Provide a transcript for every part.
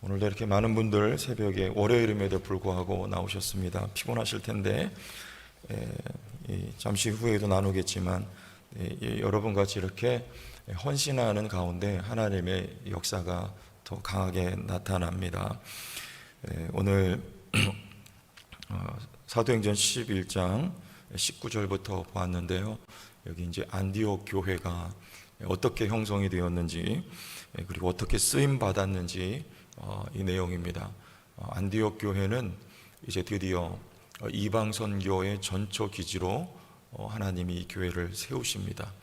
오늘도 이렇게 많은 분들 새벽에 월요일임에도 불구하고 나오셨습니다. 피곤하실 텐데 잠시 후에도 나누겠지만 여러분 같이 이렇게 헌신하는 가운데 하나님의 역사가 더 강하게 나타납니다. 오늘 사도행전 11장 19절부터 보았는데요. 여기 이제 안디옥 교회가 어떻게 형성이 되었는지 그리고 어떻게 쓰임 받았는지 이 내용입니다. 안디옥 교회는 이제 드디어 이방 선교의 전초 기지로 하나님이 이 교회를 세우십니다.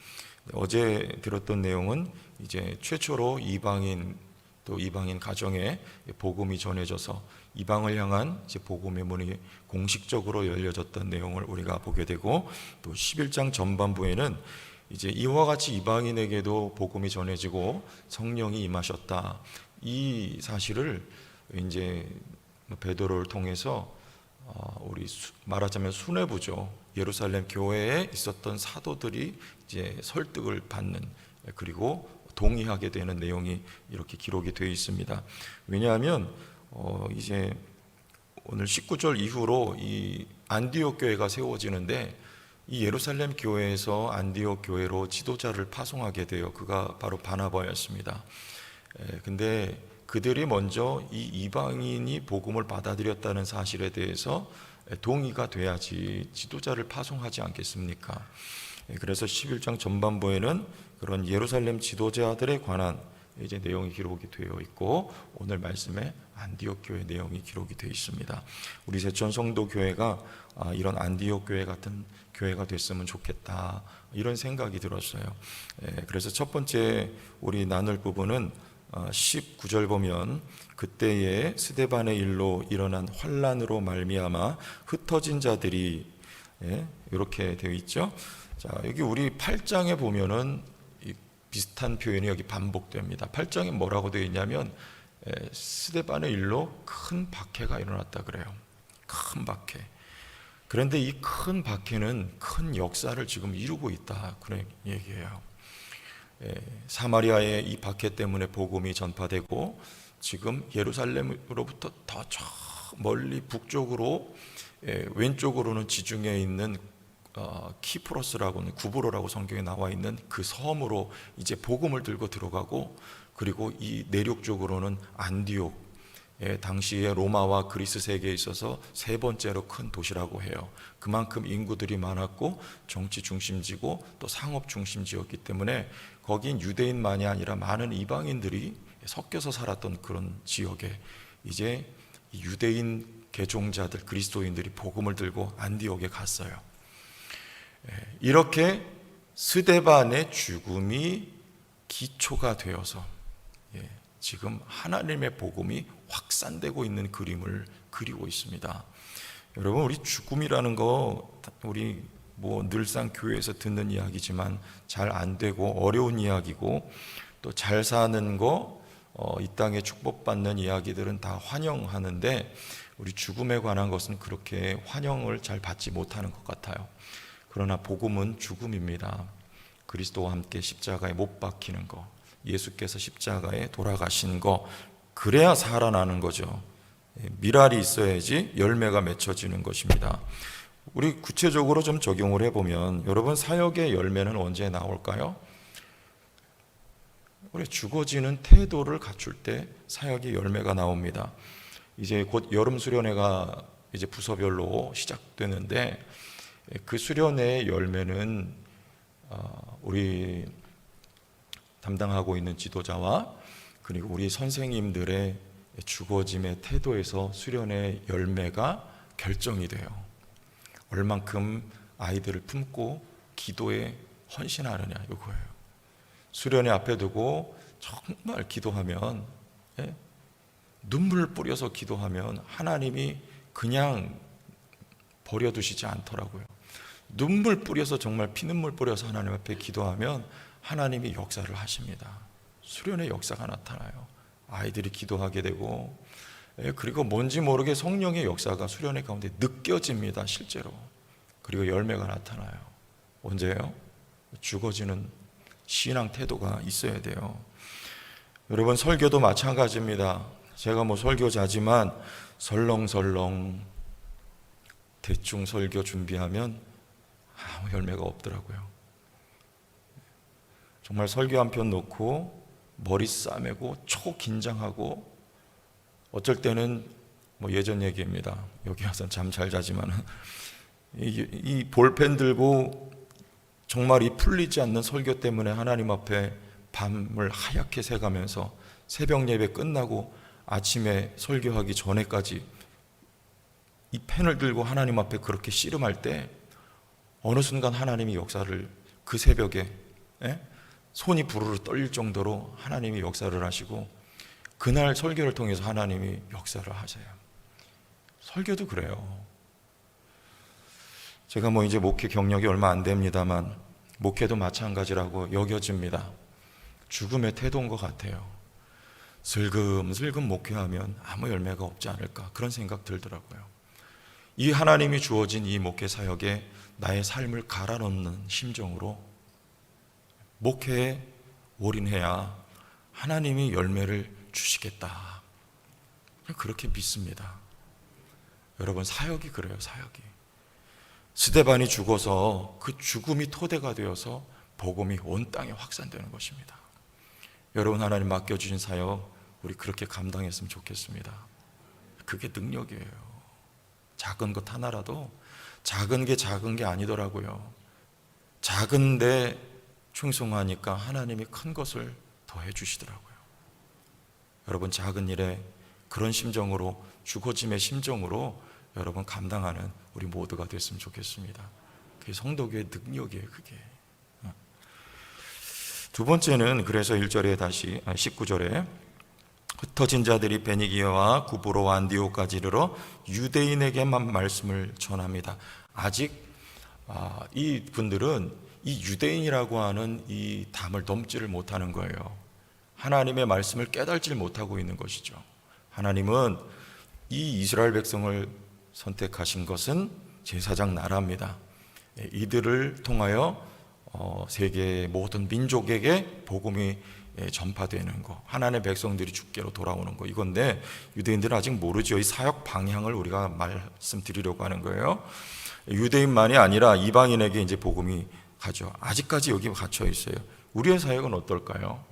어제 들었던 내용은 이제 최초로 이방인 또 이방인 가정에 복음이 전해져서 이방을 향한 이제 복음의 문이 공식적으로 열려졌던 내용을 우리가 보게 되고, 또 11장 전반부에는 이제 이와 같이 이방인에게도 복음이 전해지고 성령이 임하셨다, 이 사실을 이제 베드로를 통해서 우리 말하자면 수뇌부죠, 예루살렘 교회에 있었던 사도들이 이제 설득을 받는, 그리고 동의하게 되는 내용이 이렇게 기록이 되어 있습니다. 왜냐하면 이제 오늘 19절 이후로 이 안디옥 교회가 세워지는데, 이 예루살렘 교회에서 안디옥 교회로 지도자를 파송하게 돼요. 그가 바로 바나바였습니다. 근데 그들이 먼저 이 이방인이 복음을 받아들였다는 사실에 대해서 동의가 돼야지 지도자를 파송하지 않겠습니까? 그래서 11장 전반부에는 그런 예루살렘 지도자들에 관한 이제 내용이 기록이 되어 있고, 오늘 말씀에 안디옥 교회 내용이 기록이 되어 있습니다. 우리 세천 성도 교회가 이런 안디옥 교회 같은 교회가 됐으면 좋겠다, 이런 생각이 들었어요. 그래서 첫 번째 우리 나눌 부분은 19절 보면, 그때에 스데반의 일로 일어난 환난으로 말미암아 흩어진 자들이, 이렇게 되어 있죠. 자, 여기 우리 8장에 보면은 비슷한 표현이 여기 반복됩니다. 8장에 뭐라고 되어 있냐면 스데반의 일로 큰 박해가 일어났다 그래요. 큰 박해. 그런데 이 큰 박해는 큰 역사를 지금 이루고 있다, 그런 얘기예요. 사마리아의 이 박해 때문에 복음이 전파되고, 지금 예루살렘으로부터 더 저 멀리 북쪽으로, 왼쪽으로는 지중해에 있는 키프로스라고는 구브로라고 성경에 나와 있는 그 섬으로 이제 복음을 들고 들어가고, 그리고 이 내륙 쪽으로는 안디옥, 당시에 로마와 그리스 세계에 있어서 세 번째로 큰 도시라고 해요. 그만큼 인구들이 많았고 정치 중심지고 또 상업 중심지였기 때문에 거긴 유대인만이 아니라 많은 이방인들이 섞여서 살았던 그런 지역에 이제 유대인 개종자들, 그리스도인들이 복음을 들고 안디옥에 갔어요. 이렇게 스데반의 죽음이 기초가 되어서 지금 하나님의 복음이 확산되고 있는 그림을 그리고 있습니다. 여러분, 우리 죽음이라는 거 우리 늘상 교회에서 듣는 이야기지만 잘 안 되고 어려운 이야기고, 또 잘 사는 거, 이 땅에 축복받는 이야기들은 다 환영하는데, 우리 죽음에 관한 것은 그렇게 환영을 잘 받지 못하는 것 같아요. 그러나 복음은 죽음입니다. 그리스도와 함께 십자가에 못 박히는 거, 예수께서 십자가에 돌아가신 거, 그래야 살아나는 거죠. 미랄이 있어야지 열매가 맺혀지는 것입니다. 우리 구체적으로 좀 적용을 해보면, 여러분, 사역의 열매는 언제 나올까요? 우리 죽어지는 태도를 갖출 때 사역의 열매가 나옵니다. 이제 곧 여름 수련회가 이제 부서별로 시작되는데, 그 수련회의 열매는 우리 담당하고 있는 지도자와 그리고 우리 선생님들의 죽어짐의 태도에서 수련의 열매가 결정이 돼요. 얼만큼 아이들을 품고 기도에 헌신하느냐, 이거예요. 수련회 앞에 두고 정말 기도하면, 눈물 뿌려서 기도하면 하나님이 그냥 버려두시지 않더라고요. 눈물 뿌려서, 정말 피눈물 뿌려서 하나님 앞에 기도하면 하나님이 역사를 하십니다. 수련의 역사가 나타나요. 아이들이 기도하게 되고, 그리고 뭔지 모르게 성령의 역사가 수련회 가운데 느껴집니다, 실제로. 그리고 열매가 나타나요. 언제예요? 죽어지는 신앙 태도가 있어야 돼요. 여러분, 설교도 마찬가지입니다. 제가 뭐 설교자지만 설렁설렁 대충 설교 준비하면 아무 열매가 없더라고요. 정말 설교 한 편 놓고 머리 싸매고 초긴장하고, 어쩔 때는 뭐 예전 얘기입니다. 여기 와서 잠 잘 자지만 이 볼펜 들고 정말 이 풀리지 않는 설교 때문에 하나님 앞에 밤을 하얗게 새가면서 새벽 예배 끝나고 아침에 설교하기 전에까지 이 펜을 들고 하나님 앞에 그렇게 씨름할 때 어느 순간 하나님이 역사를, 그 새벽에 손이 부르르 떨릴 정도로 하나님이 역사를 하시고, 그날 설교를 통해서 하나님이 역사를 하세요. 설교도 그래요. 제가 뭐 이제 목회 경력이 얼마 안 됩니다만 목회도 마찬가지라고 여겨집니다. 죽음의 태도인 것 같아요. 슬금슬금 목회하면 아무 열매가 없지 않을까, 그런 생각 들더라고요. 이 하나님이 주어진 이 목회 사역에 나의 삶을 갈아넣는 심정으로 목회에 올인해야 하나님이 열매를 주시겠다, 그렇게 믿습니다. 여러분, 사역이 그래요. 사역이 스데반이 죽어서 그 죽음이 토대가 되어서 복음이 온 땅에 확산되는 것입니다. 여러분, 하나님 맡겨주신 사역 우리 그렇게 감당했으면 좋겠습니다. 그게 능력이에요. 작은 것 하나라도 작은 게 아니더라고요. 작은데 충성하니까 하나님이 큰 것을 더해 주시더라고요. 여러분, 작은 일에 그런 심정으로, 죽어짐의 심정으로 여러분 감당하는 우리 모두가 됐으면 좋겠습니다. 그게 성도교의 능력이에요. 그게. 두 번째는 그래서 1절에 다시 19절에 흩어진 자들이 베니기아와 구브로와 안디오까지 이르러 유대인에게만 말씀을 전합니다. 아직 이 분들은 이 유대인이라고 하는 이 담을 넘지를 못하는 거예요. 하나님의 말씀을 깨달지 못하고 있는 것이죠. 하나님은 이 이스라엘 백성을 선택하신 것은 제사장 나라입니다. 이들을 통하여 세계 모든 민족에게 복음이 전파되는 거, 하나님의 백성들이 주께로 돌아오는 거, 이건데 유대인들은 아직 모르죠. 이 사역 방향을 우리가 말씀드리려고 하는 거예요. 유대인만이 아니라 이방인에게 이제 복음이 가죠. 아직까지 여기 갇혀 있어요. 우리의 사역은 어떨까요?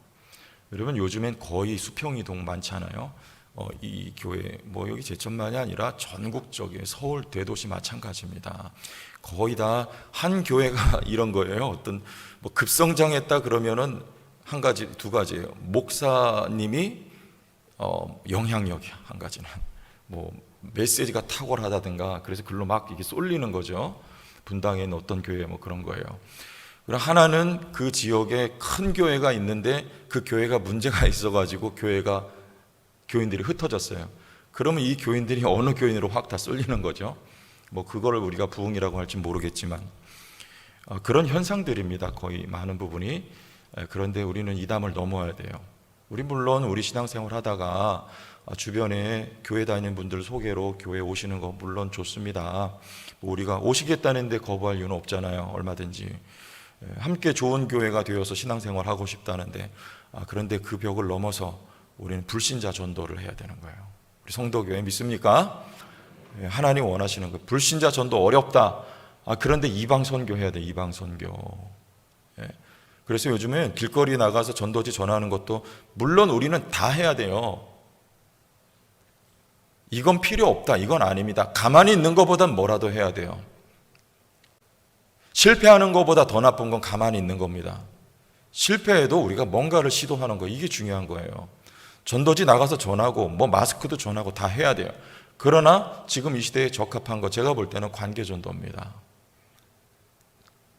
여러분, 요즘엔 거의 수평이동 많잖아요. 이 교회 뭐 여기 제천만이 아니라 전국적인 서울 대도시 마찬가지입니다. 거의 다 한 교회가 이런 거예요. 어떤 뭐 급성장했다 그러면은 한 가지, 두 가지예요. 목사님이 영향력이, 한 가지는 뭐 메시지가 탁월하다든가, 그래서 글로 막 이게 쏠리는 거죠. 분당에 있는 어떤 교회 뭐 그런 거예요. 그리고 하나는 그 지역에 큰 교회가 있는데 그 교회가 문제가 있어가지고 교인들이 흩어졌어요. 그러면 이 교인들이 어느 교인으로 확 다 쏠리는 거죠. 뭐 그거를 우리가 부흥이라고 할지 모르겠지만 그런 현상들입니다. 거의 많은 부분이. 그런데 우리는 이 담을 넘어야 돼요. 물론 우리 신앙생활 하다가 주변에 교회 다니는 분들 소개로 교회 오시는 거 물론 좋습니다. 우리가 오시겠다는데 거부할 이유는 없잖아요. 얼마든지 함께 좋은 교회가 되어서 신앙생활 하고 싶다는데, 그런데 그 벽을 넘어서 우리는 불신자 전도를 해야 되는 거예요. 우리 성도교회 믿습니까? 하나님 원하시는 거예요. 불신자 전도 어렵다. 그런데 이방 선교 해야 돼. 이방 선교. 그래서 요즘에 길거리 나가서 전도지 전하는 것도 물론 우리는 다 해야 돼요. 이건 필요 없다, 이건 아닙니다. 가만히 있는 것보단 뭐라도 해야 돼요. 실패하는 것보다 더 나쁜 건 가만히 있는 겁니다. 실패해도 우리가 뭔가를 시도하는 거, 이게 중요한 거예요. 전도지 나가서 전하고 뭐 마스크도 전하고 다 해야 돼요. 그러나 지금 이 시대에 적합한 거 제가 볼 때는 관계 전도입니다.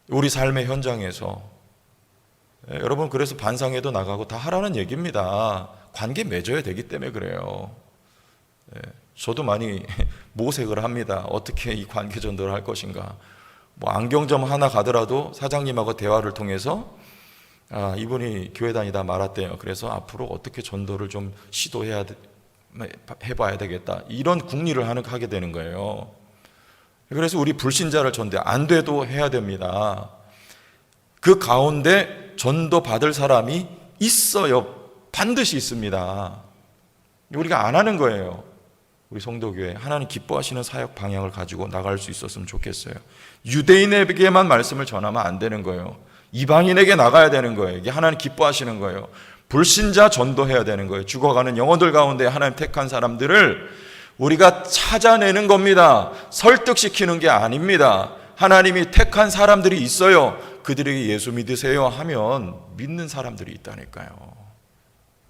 우리 삶의 현장에서 여러분, 그래서 반상회도 나가고 다 하라는 얘기입니다. 관계 맺어야 되기 때문에 그래요. 저도 많이 모색을 합니다. 어떻게 이 관계 전도를 할 것인가. 뭐 안경점 하나 가더라도 사장님하고 대화를 통해서 이분이 교회 다니다 말았대요. 그래서 앞으로 어떻게 전도를 좀 해봐야 되겠다. 이런 궁리를 하게 되는 거예요. 그래서 우리 불신자를 전도해, 안 돼도 해야 됩니다. 그 가운데 전도 받을 사람이 있어요. 반드시 있습니다. 우리가 안 하는 거예요. 우리 성도교회 하나님 기뻐하시는 사역 방향을 가지고 나갈 수 있었으면 좋겠어요. 유대인에게만 말씀을 전하면 안 되는 거예요. 이방인에게 나가야 되는 거예요. 이게 하나님 기뻐하시는 거예요. 불신자 전도해야 되는 거예요. 죽어가는 영혼들 가운데 하나님 택한 사람들을 우리가 찾아내는 겁니다. 설득시키는 게 아닙니다. 하나님이 택한 사람들이 있어요. 그들에게 예수 믿으세요 하면 믿는 사람들이 있다니까요.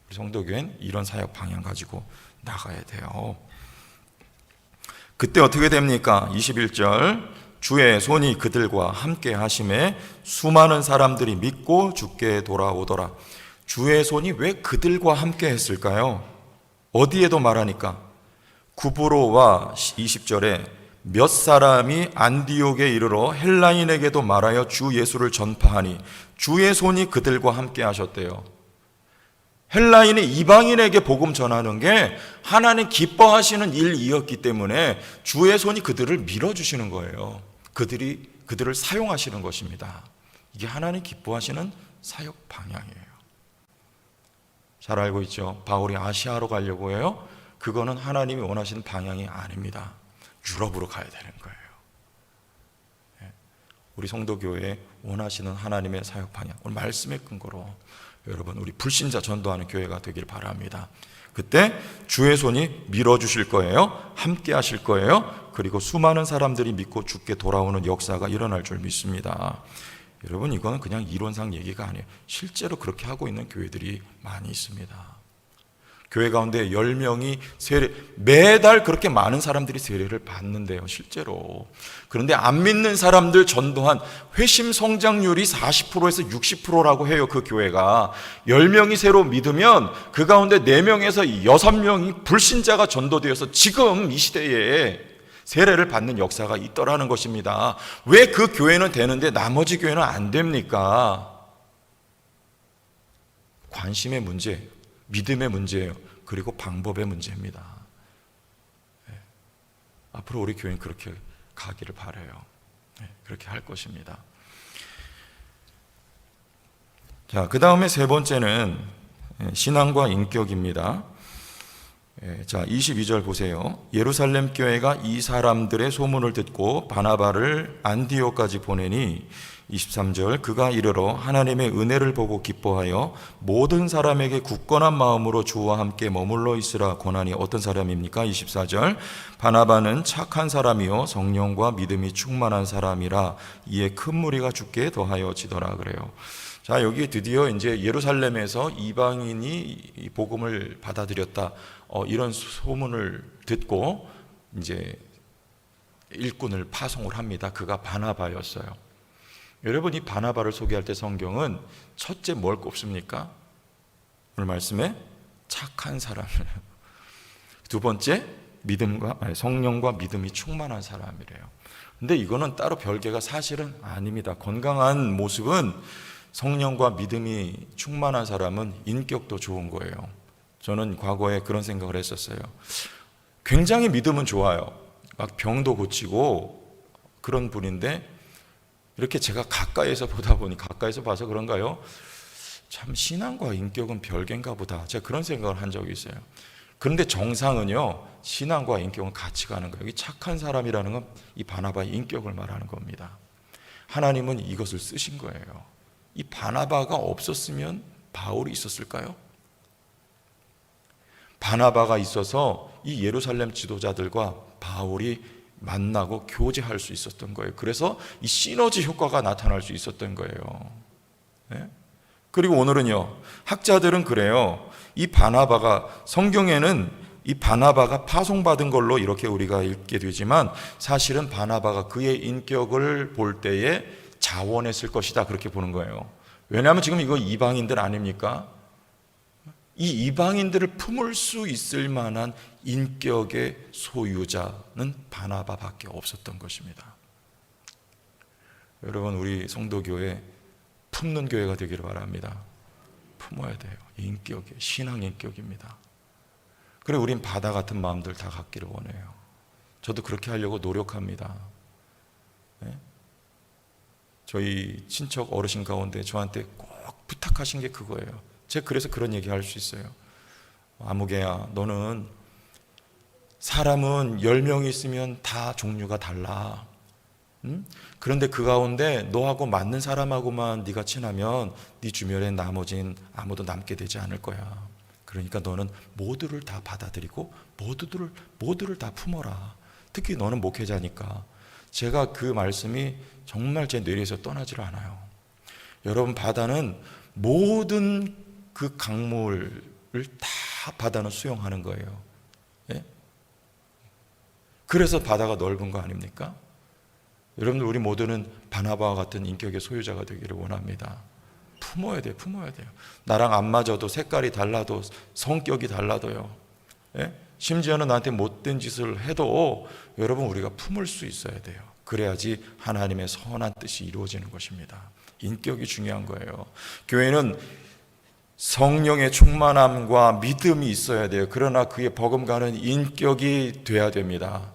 우리 성도교회는 이런 사역 방향 가지고 나가야 돼요. 그때 어떻게 됩니까? 21절, 주의 손이 그들과 함께 하심에 수많은 사람들이 믿고 주께 돌아오더라. 주의 손이 왜 그들과 함께 했을까요? 어디에도 말하니까 구브로와 20절에 몇 사람이 안디옥에 이르러 헬라인에게도 말하여 주 예수를 전파하니 주의 손이 그들과 함께 하셨대요. 헬라인이 이방인에게 복음 전하는 게 하나님 기뻐하시는 일이었기 때문에 주의 손이 그들을 밀어주시는 거예요. 그들을 사용하시는 것입니다. 이게 하나님 기뻐하시는 사역 방향이에요. 잘 알고 있죠? 바울이 아시아로 가려고 해요. 그거는 하나님이 원하시는 방향이 아닙니다. 유럽으로 가야 되는 거예요. 우리 성도교회에 원하시는 하나님의 사역 방향, 오늘 말씀의 근거로 여러분 우리 불신자 전도하는 교회가 되길 바랍니다. 그때 주의 손이 밀어주실 거예요. 함께 하실 거예요. 그리고 수많은 사람들이 믿고 주께 돌아오는 역사가 일어날 줄 믿습니다. 여러분 이거는 그냥 이론상 얘기가 아니에요. 실제로 그렇게 하고 있는 교회들이 많이 있습니다. 교회 가운데 10명이 매달 그렇게 많은 사람들이 세례를 받는데요, 실제로. 그런데 안 믿는 사람들 전도한 회심 성장률이 40%에서 60%라고 해요, 그 교회가. 10명이 새로 믿으면 그 가운데 4명에서 6명이 불신자가 전도되어서 지금 이 시대에 세례를 받는 역사가 있더라는 것입니다. 왜 그 교회는 되는데 나머지 교회는 안 됩니까? 관심의 문제, 믿음의 문제예요. 그리고 방법의 문제입니다. 네. 앞으로 우리 교회는 그렇게 가기를 바라요. 네. 그렇게 할 것입니다. 자, 그 다음에 세 번째는 신앙과 인격입니다. 자, 22절 보세요. 예루살렘 교회가 이 사람들의 소문을 듣고 바나바를 안디옥까지 보내니 23절 그가 이르러 하나님의 은혜를 보고 기뻐하여 모든 사람에게 굳건한 마음으로 주와 함께 머물러 있으라 권하니 어떤 사람입니까? 24절 바나바는 착한 사람이요 성령과 믿음이 충만한 사람이라 이에 큰 무리가 주께 더하여 지더라 그래요. 자, 여기 드디어 이제 예루살렘에서 이방인이 이 복음을 받아들였다. 이런 소문을 듣고 이제 일꾼을 파송을 합니다. 그가 바나바였어요. 여러분 이 바나바를 소개할 때 성경은 첫째 뭘 꼽습니까? 오늘 말씀에 착한 사람이래요. 두 번째 성령과 믿음이 충만한 사람이래요. 근데 이거는 따로 별개가 사실은 아닙니다. 건강한 모습은 성령과 믿음이 충만한 사람은 인격도 좋은 거예요. 저는 과거에 그런 생각을 했었어요. 굉장히 믿음은 좋아요. 막 병도 고치고 그런 분인데 이렇게 제가 가까이에서 보다 보니 가까이서 봐서 그런가요? 참 신앙과 인격은 별개인가 보다. 제가 그런 생각을 한 적이 있어요. 그런데 정상은요, 신앙과 인격은 같이 가는 거예요. 여기 착한 사람이라는 건 이 바나바의 인격을 말하는 겁니다. 하나님은 이것을 쓰신 거예요. 이 바나바가 없었으면 바울이 있었을까요? 바나바가 있어서 이 예루살렘 지도자들과 바울이 만나고 교제할 수 있었던 거예요. 그래서 이 시너지 효과가 나타날 수 있었던 거예요. 네? 그리고 오늘은요, 학자들은 그래요. 이 바나바가 성경에는 이 바나바가 파송받은 걸로 이렇게 우리가 읽게 되지만 사실은 바나바가 그의 인격을 볼 때에 자원했을 것이다 그렇게 보는 거예요. 왜냐하면 지금 이거 이방인들 아닙니까? 이 이방인들을 품을 수 있을 만한 인격의 소유자는 바나바밖에 없었던 것입니다. 여러분 우리 성도교회 품는 교회가 되기를 바랍니다. 품어야 돼요. 인격이 신앙 인격입니다. 그래 우린 바다 같은 마음들 다 갖기를 원해요. 저도 그렇게 하려고 노력합니다. 네? 저희 친척 어르신 가운데 저한테 꼭 부탁하신 게 그거예요. 제가 그래서 그런 얘기 할 수 있어요. 아무개야, 너는 사람은 10명이 있으면 다 종류가 달라. 응? 그런데 그 가운데 너하고 맞는 사람하고만 네가 친하면 네 주변에 나머진 아무도 남게 되지 않을 거야. 그러니까 너는 모두를 다 받아들이고 모두를 다 품어라. 특히 너는 목회자니까. 제가 그 말씀이 정말 제 뇌리에서 떠나질 않아요. 여러분, 바다는 모든 그 강물을 다 바다는 수용하는 거예요. 예? 그래서 바다가 넓은 거 아닙니까? 여러분들, 우리 모두는 바나바와 같은 인격의 소유자가 되기를 원합니다. 품어야 돼요. 나랑 안 맞아도, 색깔이 달라도, 성격이 달라도요. 예? 심지어는 나한테 못된 짓을 해도 여러분, 우리가 품을 수 있어야 돼요. 그래야지 하나님의 선한 뜻이 이루어지는 것입니다. 인격이 중요한 거예요. 교회는 성령의 충만함과 믿음이 있어야 돼요. 그러나 그에 버금가는 인격이 돼야 됩니다.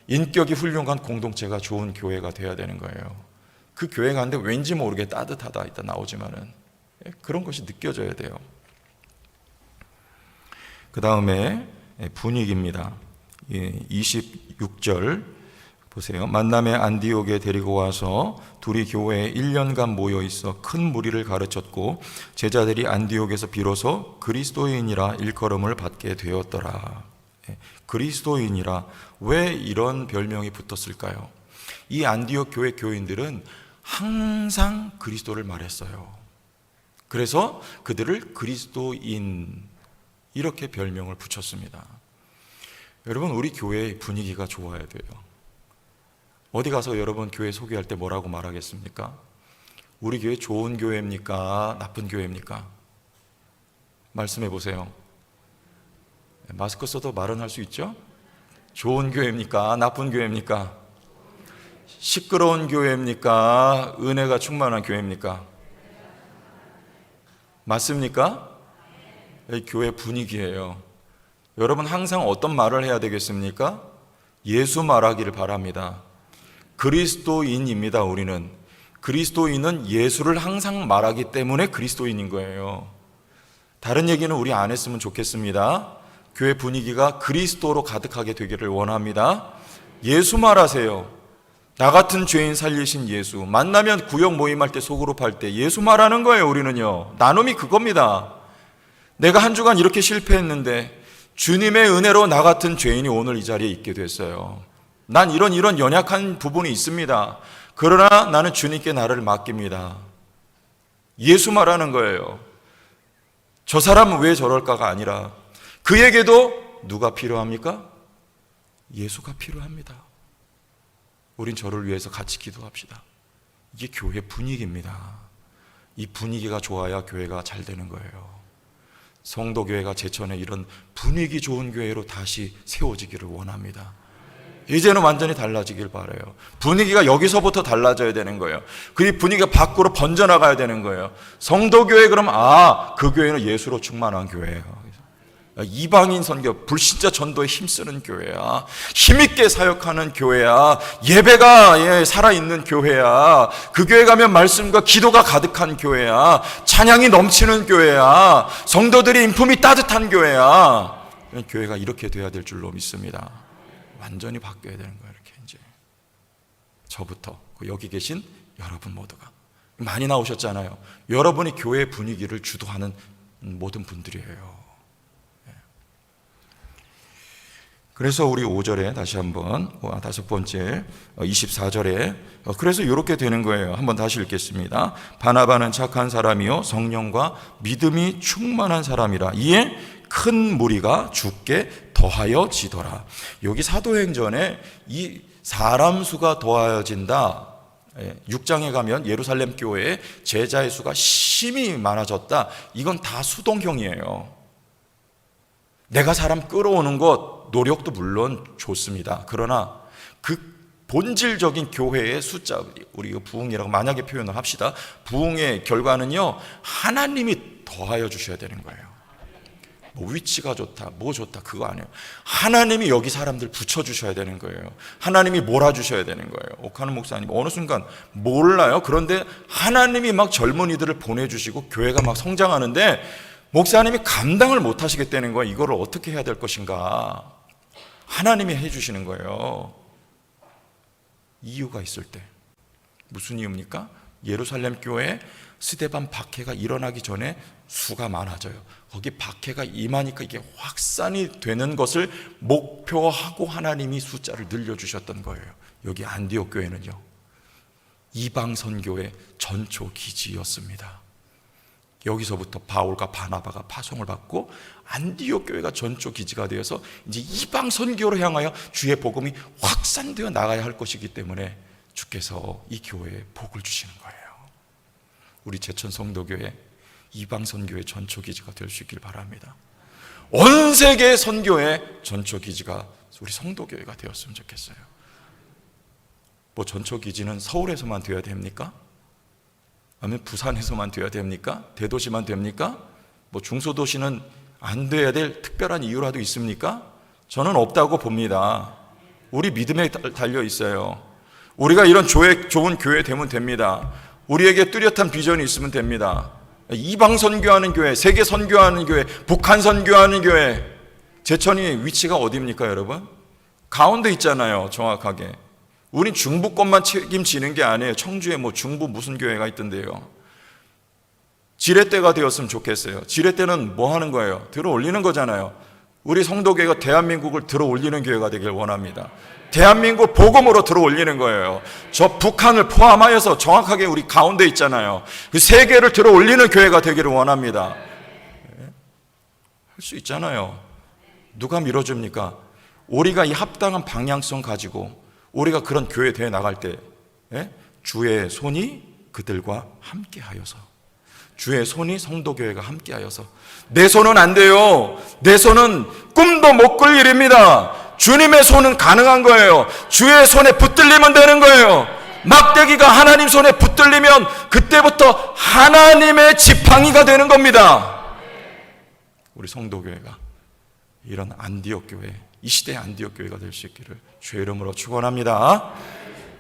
인격이 훌륭한 공동체가 좋은 교회가 돼야 되는 거예요. 그 교회 가는데 왠지 모르게 따뜻하다 이따 나오지만은 그런 것이 느껴져야 돼요. 그 다음에 분위기입니다. 26절 보세요. 만남의 안디옥에 데리고 와서 둘이 교회에 1년간 모여 있어 큰 무리를 가르쳤고 제자들이 안디옥에서 비로소 그리스도인이라 일컬음을 받게 되었더라. 그리스도인이라, 왜 이런 별명이 붙었을까요? 이 안디옥 교회 교인들은 항상 그리스도를 말했어요. 그래서 그들을 그리스도인, 이렇게 별명을 붙였습니다. 여러분, 우리 교회의 분위기가 좋아야 돼요. 어디 가서 여러분 교회 소개할 때 뭐라고 말하겠습니까? 우리 교회 좋은 교회입니까? 나쁜 교회입니까? 말씀해 보세요. 마스크 써도 말은 할 수 있죠? 좋은 교회입니까? 나쁜 교회입니까? 시끄러운 교회입니까? 은혜가 충만한 교회입니까? 맞습니까? 교회 분위기예요. 여러분, 항상 어떤 말을 해야 되겠습니까? 예수 말하기를 바랍니다. 그리스도인입니다. 우리는 그리스도인은 예수를 항상 말하기 때문에 그리스도인인 거예요. 다른 얘기는 우리 안 했으면 좋겠습니다. 교회 분위기가 그리스도로 가득하게 되기를 원합니다. 예수 말하세요. 나 같은 죄인 살리신 예수. 만나면 구역 모임할 때 소그룹 할 때 예수 말하는 거예요. 우리는요. 나눔이 그겁니다. 내가 한 주간 이렇게 실패했는데 주님의 은혜로 나 같은 죄인이 오늘 이 자리에 있게 됐어요. 난 이런 연약한 부분이 있습니다. 그러나 나는 주님께 나를 맡깁니다. 예수 말하는 거예요. 저 사람은 왜 저럴까가 아니라 그에게도 누가 필요합니까? 예수가 필요합니다. 우린 저를 위해서 같이 기도합시다. 이게 교회 분위기입니다. 이 분위기가 좋아야 교회가 잘 되는 거예요. 성도교회가 제천에 이런 분위기 좋은 교회로 다시 세워지기를 원합니다. 이제는 완전히 달라지길 바라요. 분위기가 여기서부터 달라져야 되는 거예요. 그 분위기가 밖으로 번져나가야 되는 거예요. 성도교회 그러면 그 교회는 예수로 충만한 교회예요. 이방인 선교, 불신자 전도에 힘쓰는 교회야. 힘있게 사역하는 교회야. 예배가 살아있는 교회야. 그 교회 가면 말씀과 기도가 가득한 교회야. 찬양이 넘치는 교회야. 성도들이 인품이 따뜻한 교회야. 교회가 이렇게 돼야 될 줄로 믿습니다. 완전히 바뀌어야 되는 거예요. 이렇게 이제 저부터 여기 계신 여러분 모두가 많이 나오셨잖아요. 여러분이 교회 분위기를 주도하는 모든 분들이에요. 그래서 우리 5절에 다시 한번 다섯 번째 24절에 그래서 이렇게 되는 거예요. 한번 다시 읽겠습니다. 바나바는 착한 사람이요 성령과 믿음이 충만한 사람이라 이에 큰 무리가 주께 더하여지더라. 여기 사도행전에 이 사람 수가 더하여진다. 6장에 가면 예루살렘 교회에 제자의 수가 심히 많아졌다. 이건 다 수동형이에요. 내가 사람 끌어오는 것 노력도 물론 좋습니다. 그러나 그 본질적인 교회의 숫자, 우리 부흥이라고 만약에 표현을 합시다. 부흥의 결과는요, 하나님이 더하여 주셔야 되는 거예요. 뭐 위치가 좋다, 뭐 좋다, 그거 아니에요. 하나님이 여기 사람들 붙여주셔야 되는 거예요. 하나님이 몰아주셔야 되는 거예요. 옥하는 목사님 어느 순간 몰라요. 그런데 하나님이 막 젊은이들을 보내주시고 교회가 막 성장하는데 목사님이 감당을 못 하시겠다는 거예요. 이거를 어떻게 해야 될 것인가. 하나님이 해주시는 거예요. 이유가 있을 때. 무슨 이유입니까? 예루살렘 교회에 스데반 박해가 일어나기 전에 수가 많아져요. 거기 박해가 임하니까 이게 확산이 되는 것을 목표하고 하나님이 숫자를 늘려주셨던 거예요. 여기 안디옥 교회는요, 이방 선교의 전초 기지였습니다. 여기서부터 바울과 바나바가 파송을 받고 안디옥 교회가 전초 기지가 되어서 이제 이방 선교로 향하여 주의 복음이 확산되어 나가야 할 것이기 때문에 주께서 이 교회에 복을 주시는 거예요. 우리 제천 성도교회 이방 선교의 전초 기지가 될 수 있길 바랍니다. 온 세계 선교의 전초 기지가 우리 성도교회가 되었으면 좋겠어요. 뭐 전초 기지는 서울에서만 되어야 됩니까? 아니면 부산에서만 되어야 됩니까? 대도시만 됩니까? 뭐 중소도시는 안 돼야 될 특별한 이유라도 있습니까? 저는 없다고 봅니다. 우리 믿음에 달려 있어요. 우리가 이런 좋은 교회 되면 됩니다. 우리에게 뚜렷한 비전이 있으면 됩니다. 이방 선교하는 교회, 세계 선교하는 교회, 북한 선교하는 교회. 제천이 위치가 어디입니까, 여러분? 가운데 있잖아요, 정확하게. 우린 중부 것만 책임지는 게 아니에요. 청주에 뭐 중부 무슨 교회가 있던데요. 지렛대가 되었으면 좋겠어요. 지렛대는 뭐 하는 거예요? 들어 올리는 거잖아요. 우리 성도교회가 대한민국을 들어 올리는 교회가 되길 원합니다. 대한민국 복음으로 들어 올리는 거예요. 저 북한을 포함하여서 정확하게 우리 가운데 있잖아요. 그 세계를 들어 올리는 교회가 되기를 원합니다. 할 수 있잖아요. 누가 밀어줍니까? 우리가 이 합당한 방향성 가지고 우리가 그런 교회 대회 나갈 때 주의 손이 그들과 함께하여서, 주의 손이 성도교회가 함께하여서, 내 손은 안 돼요. 내 손은 꿈도 못 꿀 일입니다. 주님의 손은 가능한 거예요. 주의 손에 붙들리면 되는 거예요. 막대기가 하나님 손에 붙들리면 그때부터 하나님의 지팡이가 되는 겁니다. 우리 성도교회가 이런 안디옥 교회, 이 시대의 안디옥 교회가 될 수 있기를 주의 이름으로 축원합니다.